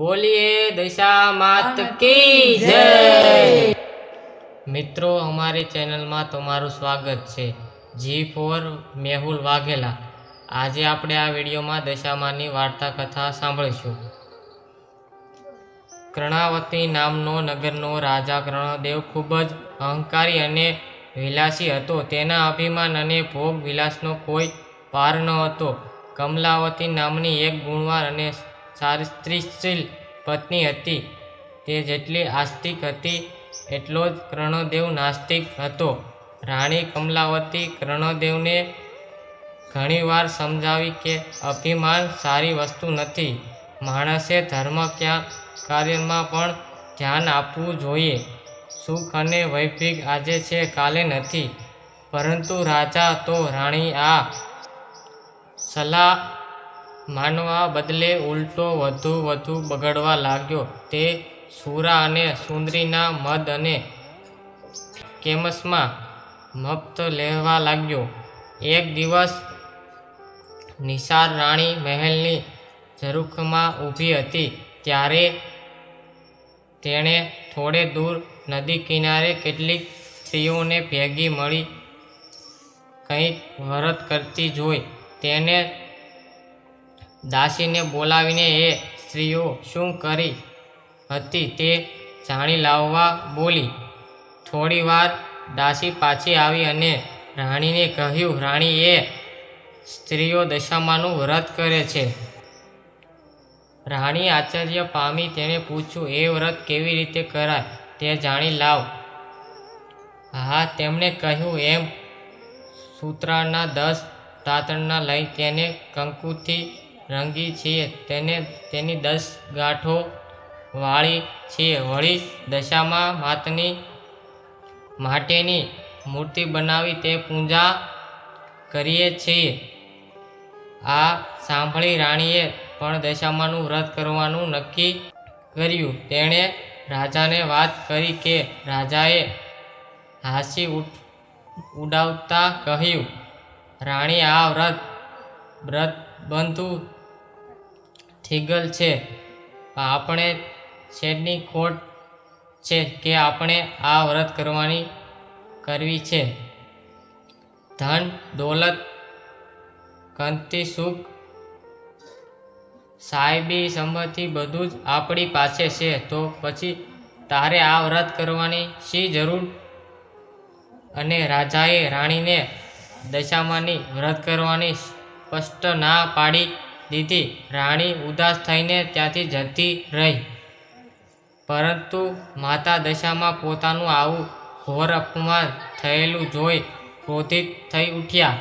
बोलिए दशा मात की जय। મિત્રો અમારી ચેનલમાં તમારું સ્વાગત છે। G4 મેહુલ વાઘેલા। આજે આપણે આ વિડીયોમાં દશામાની વાર્તા કથા સાંભળીશું। કર્ણાવતી નામનો નગરનો રાજા કર્ણદેવ ખૂબ જ અહંકારી અને વિલાસી હતો। તેના અભિમાન અને ભોગ વિલાસનો કોઈ પાર ન હતો। કમલાવતી નામની એક ગુણવાન અને ચારિત્ર્યશીલ પત્ની હતી। તે જેટલી આસ્તિક હતી એટલો જ કર્ણદેવ નાસ્તિક હતો। રાણી કમલાવતી કર્ણદેવને ઘણીવાર સમજાવી કે અભિમાન સારી વસ્તુ નથી। માણસે ધર્મ કાર્યમાં પણ ધ્યાન આપવું જોઈએ। સુખ અને વૈભવ આજે છે કાલે નથી। પરંતુ રાજા તો રાણી આ સલાહ માનવા બદલે ઉલટો વધુ બગડવા લાગ્યો। તે સુરા અને સુંદરીના મદ અને કેમસમાં મત્ત લેવા લાગ્યો। એક દિવસ નિસાર રાણી મહેલની ઝરૂખમાં ઊભી હતી ત્યારે તેણે થોડે દૂર નદી કિનારે કેટલીક સ્ત્રીઓને ભેગી મળી કંઈક વ્રત કરતી જોઈ તેને દાસીને બોલાવીને એ સ્ત્રીઓ શું કરી હતી તે જાણી લાવવા બોલી। થોડી વાર દાસી પાછી આવી અને રાણીને કહ્યું, રાણી, એ સ્ત્રીઓ દશામાનું વ્રત કરે છે। રાણી આશ્ચર્ય પામી તેણે પૂછ્યું, એ વ્રત કેવી રીતે કરાય તે જાણી લાવ। હા, તેમણે કહ્યું, એમ સૂતરના 10 તાંતણા લઈ તેને કંકુથી રંગી છીએ, તેની 10 ગાંઠો વાળી છીએ, વળી દશામા માટેની મૂર્તિ બનાવી તે પૂજા કરીએ છીએ। આ સાંભળી રાણીએ પણ દશામાનું વ્રત કરવાનું નક્કી કર્યું। તેણે રાજાને વાત કરી કે રાજાએ હાસી ઉડાવતા કહ્યું, રાણી, આ વ્રતબંધુ થીગલ છે। આપણે શેની ખોટ છે કે આપણે આ વ્રત કરવી છે। ધન દોલત કંતી સુખ સાહેબી સંપત્તિ બધું જ આપણી પાસે છે, તો પછી તારે આ વ્રત કરવાની શી જરૂર? અને રાજાએ રાણીને દશામાની વ્રત કરવાની સ્પષ્ટ ના પાડી દીધી। રાણી ઉદાસ થઈને ત્યાંથી જતી રહી। પરંતુ માતા દશામાં પોતાનું આવું ઘોર અપમાન થયેલું જોઈ ક્રોધિત થઈ ઉઠ્યા।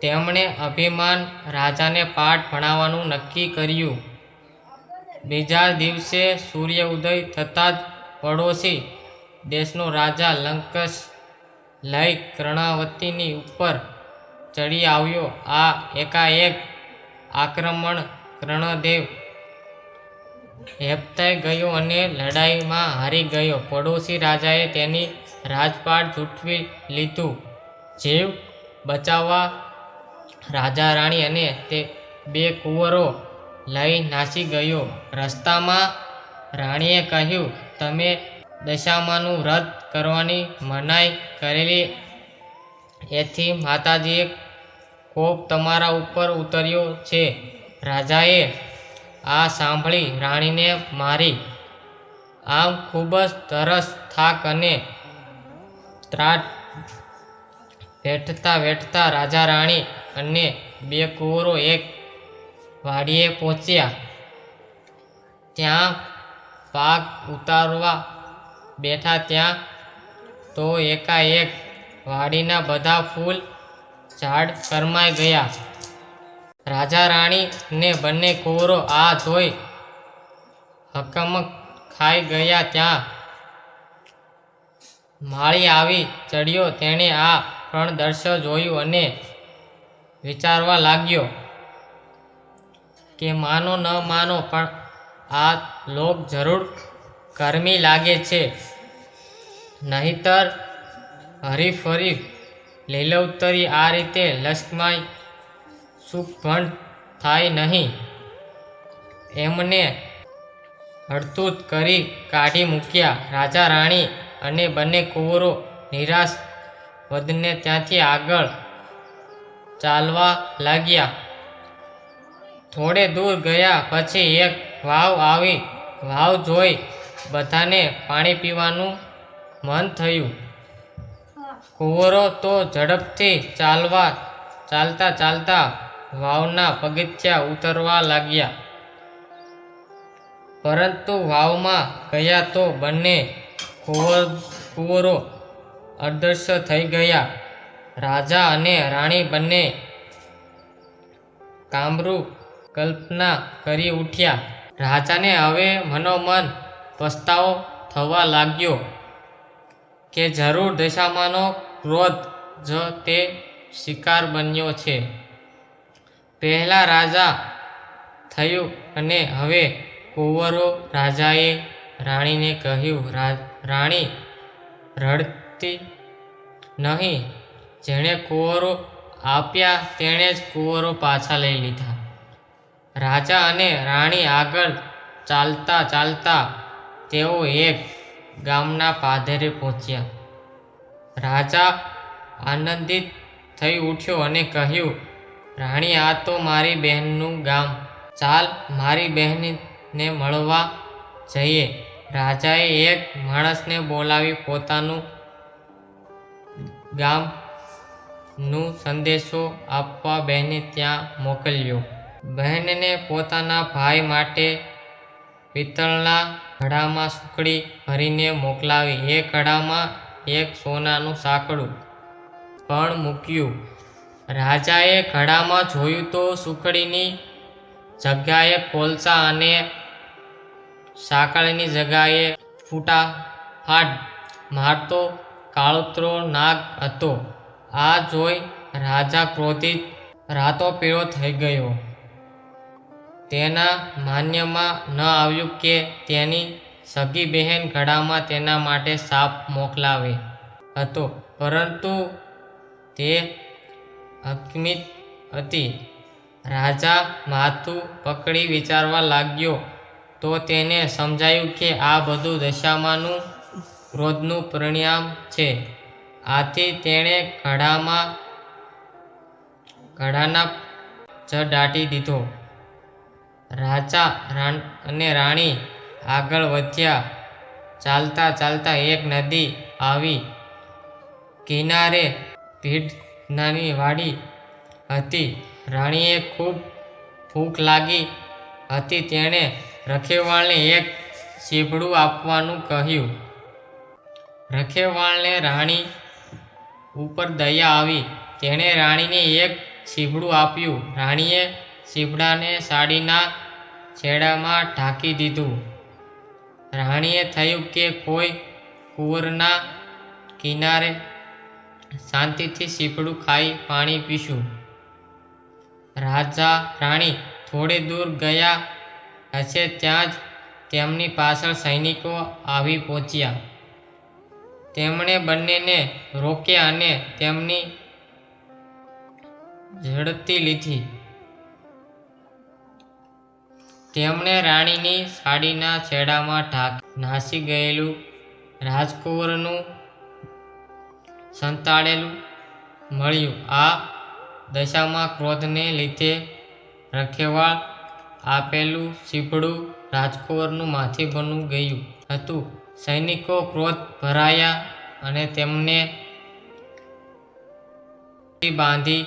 તેમણે અભિમાન રાજાને પાઠ ભણાવવાનું નક્કી કર્યું। બીજા દિવસે સૂર્ય ઉદય થતાં જ પડોશી દેશનો રાજા લંકેશ લઈ કર્ણાવતીની ઉપર ચડી આવ્યો। આ એકાએક આક્રમણ કર્ણદેવ હેબતાઈ ગયો અને લડાઈમાં હારી ગયો। પડોશી રાજાએ તેની રાજપાટ ઝૂંટવી લીધું। જીવ બચાવવા રાજા રાણી અને તે 2 કુંવરો લઈ નાસી ગયો। રસ્તામાં રાણીએ કહ્યું, તમે દશામાનું વ્રત કરવાની મનાઈ કરેલી એથી માતાજીએ કોપ તમારા ઉપર ઉતર્યો છે। રાજાએ આ સાંભળી રાણીને મારી। આમ ખૂબ જ તરસ, થાક અને ત્રાટ વેઠતા રાજા રાણી અને 2 કુંવરો એક વાડીએ પહોંચ્યા। ત્યાં પાક ઉતારવા બેઠા ત્યાં તો એકાએક વાડીના બધા ફૂલ ઝાડ કરમાઈ ગયા। રાજા રાણી ને બંને કુંવરો આ જોઈ હકમક ખાઈ ગયા। ત્યાં માળી આવી ચડ્યો। તેણે આ કરુણ દ્રશ્ય જોયું અને વિચારવા લાગ્યો કે માનો ન માનો પણ આ લોક જરૂર કર્મી લાગે છે, નહીતર હરીફરી લીલોતરી આ રીતે લક્ષ્મી સુખ ભંડ થાય નહીં। એમને હડધૂત કરી કાઢી મૂક્યા. રાજા રાણી અને બંને કુંવરો નિરાશ વધને ત્યાંથી આગળ ચાલવા લાગ્યા. થોડે દૂર ગયા પછી એક વાવ આવી. વાવ જોઈ બધાને પાણી પીવાનું મન થયું. કુંવરો તો ઝડપથી ચાલતા ચાલતા વાવના પગથિયાં ઉતરવા લાગ્યા. પરંતુ વાવમાં ગયા તો બંને કુંવરો અદૃશ્ય થઈ ગયા. રાજા અને રાણી બંને કામરૂ કલ્પના કરી ઉઠ્યા. રાજાને હવે મનોમન પસ્તાવો થવા લાગ્યો કે જરૂર દશામાનો ક્રોધ જ તે શિકાર બન્યો છે. પહેલા રાજા થયું અને હવે કુંવરો. રાજાએ રાણીને કહ્યું, રાણી રડતી નહીં. જેણે કુંવરો આપ્યા તેણે જ કુંવરો પાછા લઈ લીધા. રાજા અને રાણી આગળ ચાલતા ચાલતા તેઓ એક ગામના પાદરે પહોંચ્યા. રાજા આનંદિત થઈ ઉઠ્યો અને કહ્યું, રાણી, આ તો મારી બહેનનું ગામ. ચાલ મારી બહેનને મળવા જઈએ. રાજાએ એક માણસને બોલાવી પોતાનું ગામનું સંદેશો આપવા બહેનને ત્યાં મોકલ્યો. બહેનને પોતાના ભાઈ માટે પિત્તળના ઘડામાં સુખડી ભરીને મોકલાવી. એ ઘડામાં એક સોનાનું સાંકળું પણ મૂક્યું. રાજાએ ઘડામાં જોયું તો સુખડીની જગ્યાએ કોલસા અને સાંકળની જગ્યાએ ફૂટાફાટ મારતો કાળોતરો નાગ હતો. આ જોઈ રાજા ક્રોધિત રાતોપીળો થઈ ગયો. તેના માન્યમાં ન આવ્યું કે તેની સગી બહેન ઘડામાં તેના માટે શાપ મોકલાવે હતો, પરંતુ તે હકીમત હતી. રાજા માથું પકડી વિચારવા લાગ્યો તો તેને સમજાયું કે આ બધું દશામાનું ક્રોધનું પરિણામ છે. આથી તેણે ઘડાના જ દાટી દીધો. રાજા અને રાણી આગળ વધ્યા. ચાલતા ચાલતા એક નદી આવી. કિનારે ભીડની વાડી હતી. રાણીએ ખૂબ ભૂખ લાગી હતી. તેણે રખેવાળને એક સીભડું આપવાનું કહ્યું. રખેવાળને રાણી ઉપર દયા આવી. તેણે રાણીને એક સીભડું આપ્યું. રાણીએ સીભડાને સાડીના છેડામાં ઢાંકી દીધું. રાણીએ થયું કે કોઈ કુંવરના કિનારે શાંતિથી સીભડું ખાઈ પાણી પીશું. રાજા રાણી થોડે દૂર ગયા હશે ત્યાં જ તેમની પાછળ સૈનિકો આવી પહોંચ્યા. તેમણે બંનેને રોક્યા અને તેમની ઝડપી લીધી. તેમણે રાણીની સાડીના છેડામાં નાસી ગયેલું રાજકુંવરનું સંતાડેલું મળ્યું. આ દશામાં ક્રોધને લીધે રખેવાળ આપેલું સીભડું રાજકુંવરનું માથે બની ગયું હતું. સૈનિકો ક્રોધ ભરાયા અને તેમને બાંધી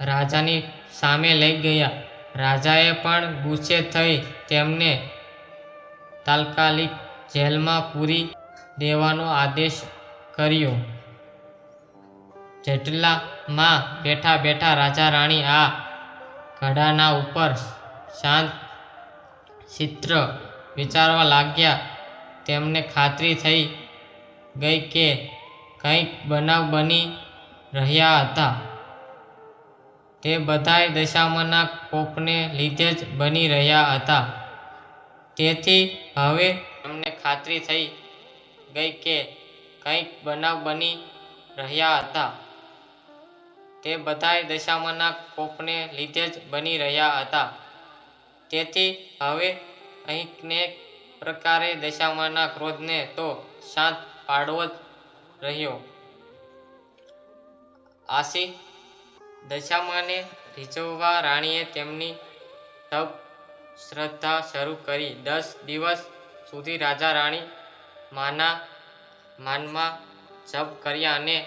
રાજાની સામે લઈ ગયા. રાજાએ પણ ગુસ્સે થઈ તેમને તાત્કાલિક જેલમાં પૂરી દેવાનો આદેશ કર્યો. જેલમાં બેઠા બેઠા રાજા રાણી આ ઘડાના ઉપર શાંત ચિત્ત વિચારવા લાગ્યા. તેમને ખાતરી થઈ ગઈ કે કંઈક બનાવ બની રહ્યા હતા. તે બધાય દશામાના કોપને લીધે જ બની રહ્યા હતા. તેથી હવે તેમને ખાતરી થઈ ગઈ કે કંઈક બનાવ બની રહ્યા હતા. તે બધાય દશામાના કોપને લીધે જ બની રહ્યા હતા. તેથી હવે અનેક પ્રકારે દશામાના ક્રોધને તો શાંત પાડવો જ રહ્યો. આથી દશામાને રીઝવવા રાણીએ તેમની તપ શ્રદ્ધા શરૂ કરી. 10 દિવસ સુધી રાજા રાણી માના માનમાં જપ કર્યા અને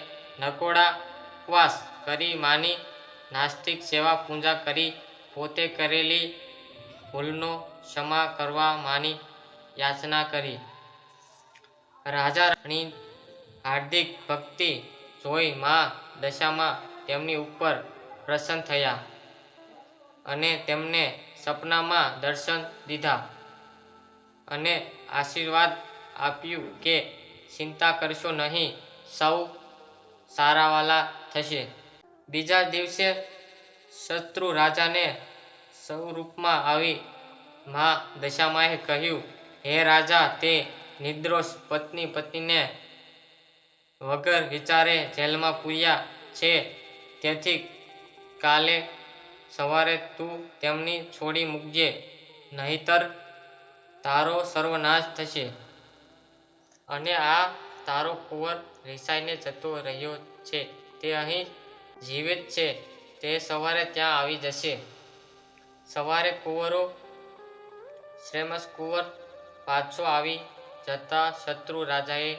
નકોડા ઉપવાસ કરી માની નાસ્તિક સેવા પૂજા કરી. પોતે કરેલી ભૂલનો ક્ષમા કરવા માની યાચના કરી. રાજા રાણી હાર્દિક ભક્તિ જોઈ મા દશામાં તેમની ઉપર પ્રસન્ન થયા અને તેમને સપનામાં દર્શન દીધા અને આશીર્વાદ આપ્યું કે ચિંતા કરશો નહીં, સૌ સારાવાલા થશે. બીજા દિવસે શત્રુ રાજાને સ્વરૂપમાં આવી મા દશામાએ કહ્યું, હે રાજા, તે નિર્દોષ પતિને વગર વિચારે જેલમાં પૂર્યા છે, તેથી કાલે સવારે તું તેમને છોડી મૂકજે, નહીંતર તારો સર્વનાશ થશે. અને આ તારો કુંવર રિસાઈને જતો રહ્યો છે, તે અહીં જીવિત છે, તે સવારે ત્યાં આવી જશે. સવારે કુંવરો શ્રેષ્ઠકુંવર પાછો આવી જતા શત્રુ રાજાએ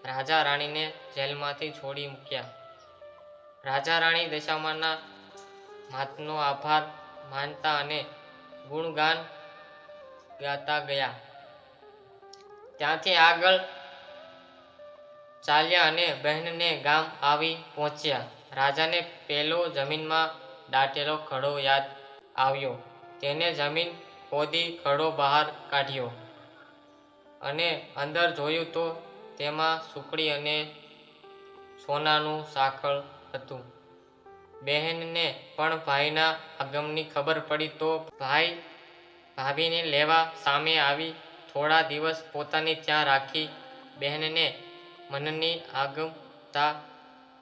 રાજા રાણીને જેલમાંથી છોડી મૂક્યા. રાજા રાણી દશામાના માતનો આભાર માનતા અને ગુણગાન ગાતા ગયા. ત્યાંથી આગળ ચાલ્યા અને બહેનને ગામ આવી પહોંચ્યા. રાજાને પેલો જમીનમાં દાટેલો ઘડો યાદ આવ્યો. તેને જમીન ખોદી ઘડો બહાર કાઢ્યો અને અંદર જોયું તો તેમાં સુકડી અને સોનાનું સાકળ હતું. બહેનને પણ ભાઈના આગમનની ખબર પડી તો ભાઈ ભાભીને લેવા સામે આવી થોડા દિવસ પોતાની ત્યાં રાખી. બહેનને મનની આગમતા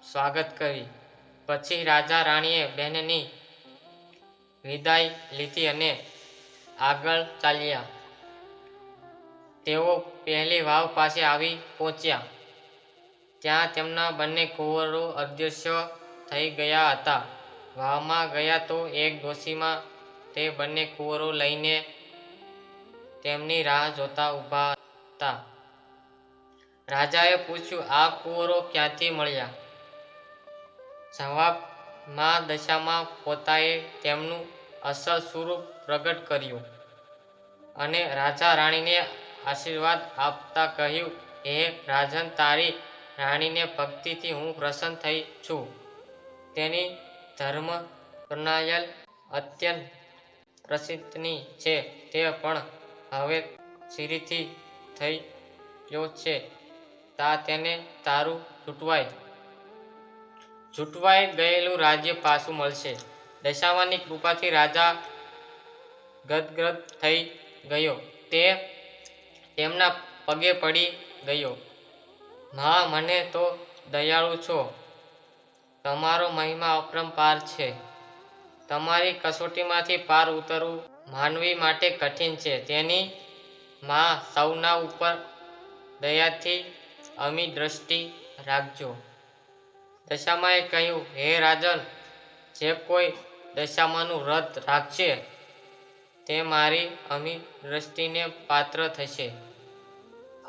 સ્વાગત કરી. પછી રાજા રાણીએ બહેનની વિદાય લીધી અને આગળ ચાલ્યા. તેઓ પહેલી વાવ પાસે આવી પહોંચ્યા. ત્યાં તેમના બંને કુંવરો અદૃશ્ય થઈ ગયા હતા. વાવમાં ગયા તો એક ડોશીમા તે બંને કુંવરો લઈને તેમની રાહ જોતા ઊભા હતા. રાજાએ પૂછ્યું, આ કુંવરો ક્યાંથી મળ્યા? જવાબમાં દશામાં પોતાએ તેમનું અસલ સ્વરૂપ પ્રગટ કર્યું અને રાજા રાણીને આશીર્વાદ આપતા કહ્યું, હે રાજન, તારી રાણીને ભક્તિથી હું પ્રસન્ન થઈ છું. તેની ધર્મપરાયણ અત્યંત પ્રસિદ્ધની છે, તે પણ હવે ચીરથી થઈ ગયો છે. તા તેને તારું ઝૂંટવાઈ ગયેલું રાજ્ય પાછું મળશે. દશામાની કૃપાથી રાજા ગદગદ થઈ ગયો. તે તેમના પગે પડી ગયો. મા, મને તો દયાળુ છો. તમારો મહિમા અપરંપાર છે. તમારી કસોટીમાંથી પાર ઉતરવું માનવી માટે કઠિન છે. તેની મા, સૌના ઉપર દયાથી અમી દ્રષ્ટિ રાખજો. દશામાએ કહ્યું, હે રાજન, જે કોઈ દશામાનું વ્રત રાખશે તે મારી અમી દ્રષ્ટિને પાત્ર થશે.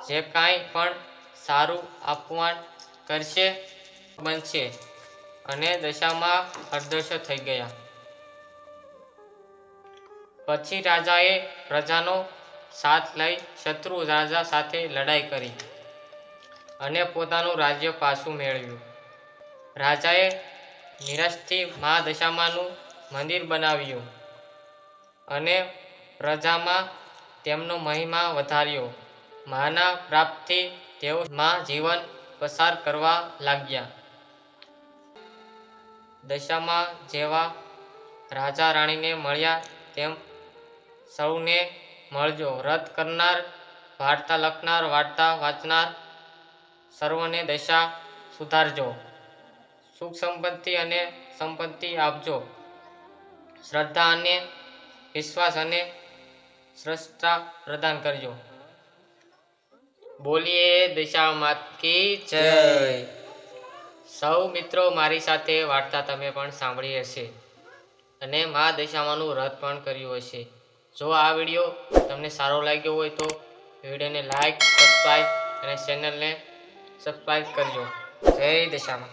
જે કાંઈ પણ સારું આપવાન કરશે બનશે. અને દશામા અદૃશ્ય થઈ ગયા. પછી રાજાએ પ્રજાનો સાથ લઈ શત્રુ રાજા સાથે લડાઈ કરી અને પોતાનું રાજ્ય પાછું મેળવ્યું. રાજાએ નિરાશથી મા દશામાનું મંદિર બનાવ્યું અને પ્રજામાં તેમનો મહિમા વધાર્યો. માના પ્રાપ્તથી તેઓ માં જીવન પસાર કરવા લાગ્યા. દશામા જેવા રાજા રાણીને મળ્યા તેમ સૌને મળજો. વ્રત કરનાર, વાર્તા લખનાર, વાર્તા વાંચનાર સર્વને દશા સુધારજો. સુખ સંપત્તિ અને સંપત્તિ આપજો. શ્રદ્ધા અને વિશ્વાસ અને શ્રેષ્ઠતા પ્રદાન કરજો. બોલીએ દશામાત કી જય. સૌ મિત્રો મારી સાથે વાર્તા તમે પણ સાંભળી હશે અને મા દશામાનું વ્રત પણ કર્યું હશે. જો આ વિડીયો તમને સારો લાગ્યો હોય તો વિડીયોને લાઈક, સબસ્ક્રાઈબ અને ચેનલને સબસ્ક્રાઈબ કરજો. જય દશામાં.